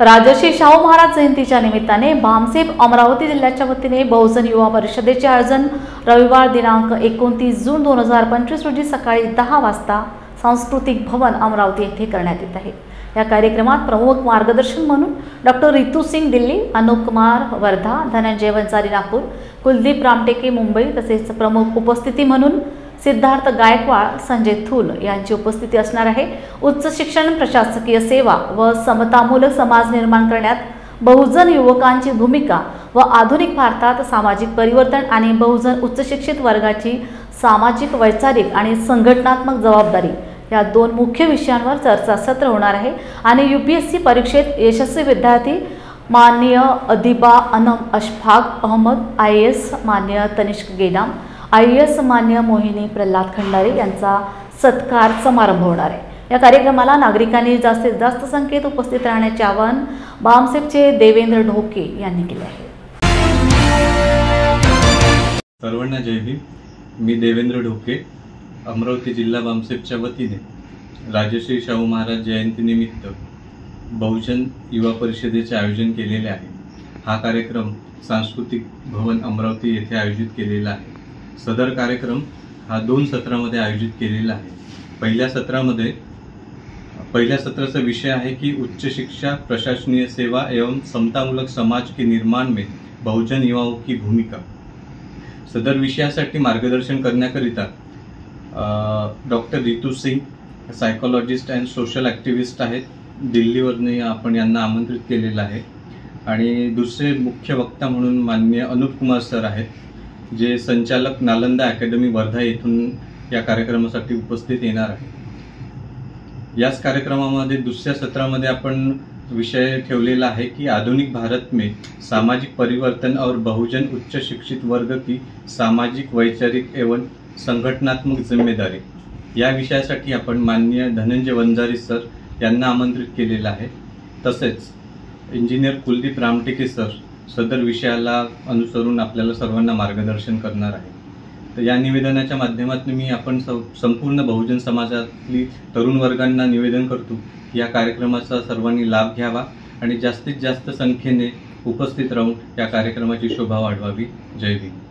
राजर्षी शाहू महाराज जयंतीच्या निमित्ताने भामसेप अमरावती जिल्ह्याच्या वतीने बहुजन युवा परिषदेचे आयोजन रविवार दिनांक 29 जून 2025 रोजी सकाळी 10 वाजता सांस्कृतिक भवन अमरावती येथे करण्यात येत आहे। या कार्यक्रमात प्रमुख मार्गदर्शन म्हणून डॉक्टर रितू सिंग दिल्ली, अनूप कुमार वर्धा, धनंजय वंजारी नागपूर, कुलदीप रामटेके मुंबई तसेच प्रमुख उपस्थिती म्हणून सिद्धार्थ गायकवाड, संजय थूल यांची उपस्थिती असणार आहे। उच्च शिक्षण, प्रशासकीय सेवा व समतामूलक समाज निर्माण करण्यात बहुजन युवकांची भूमिका व आधुनिक भारतात सामाजिक परिवर्तन आणि बहुजन उच्च शिक्षित वर्गाची सामाजिक, वैचारिक आणि संघटनात्मक जबाबदारी या दोन मुख्य विषयांवर चर्चासत्र होणार आहे आणि UPSC परीक्षेत यशस्वी विद्यार्थी माननीय अदिबा अनम अशफाक अहमद IAS, माननीय तनिष्क गेदाम IAS, मान्य मोहिनी प्रल्हाद खंडारे यांचा सत्कार समारंभ होणार आहे। या कार्यक्रमाला नागरिकांनी जास्तीत जास्त संख्येत उपस्थित राहण्याचे आवाहन भामसेपचे देवेंद्र ढोके यांनी केले आहे। सर्वांना जय भीम। मी देवेंद्र ढोके, अमरावती जिल्हा भामसेपच्या वतीने राजर्षी शाहू महाराज जयंतीनिमित्त बहुजन युवा परिषदेचे आयोजन केलेले आहे। हा कार्यक्रम सांस्कृतिक भवन अमरावती येथे आयोजित केलेला आहे। सदर कार्यक्रम हा 2 सत्रामध्ये आयोजित केलेला आहे। पहिल्या सत्राचा विषय आहे कि उच्च शिक्षा, प्रशासनीय सेवा एवं समतामूलक समाज के निर्माण में बहुजन युवाओं की भूमिका। सदर विषयासाठी मार्गदर्शन करण्याकरिता doctor Ritu Singh, psychologist and social activist आहेत, दिल्लीवरून आपण यांना आमंत्रित केलेलं आहे। आणि दुसरे मुख्य वक्ता म्हणून माननीय अनूप कुमार सर आहेत, जे संचालक नालंदा अकॅडमी वर्धा येथून या कार्यक्रमासाठी उपस्थित येणार आहे। याच कार्यक्रमामध्ये दुसऱ्या सत्रामध्ये आपण विषय ठेवलेला आहे कि आधुनिक भारत में सामाजिक परिवर्तन और बहुजन उच्च शिक्षित वर्ग की सामाजिक, वैचारिक एवं संघटनात्मक जिम्मेदारी या विषयासाठी आपण माननीय धनंजय वंजारी सर यांना आमंत्रित केलेलं आहे। तसेच इंजिनियर कुलदीप रामटेके सर सदर विषयाला अनुसरून आपल्याला सर्वांना मार्गदर्शन करणार आहे। तर या निवेदनाच्या माध्यमातून मी आपण संपूर्ण बहुजन समाजातली तरुण वर्गांना निवेदन करतो या कार्यक्रमाचा सर्वांनी लाभ घ्यावा आणि जास्तीत जास्त संख्येने उपस्थित राहून या कार्यक्रमाची शोभा वाढवावी। जय भीम।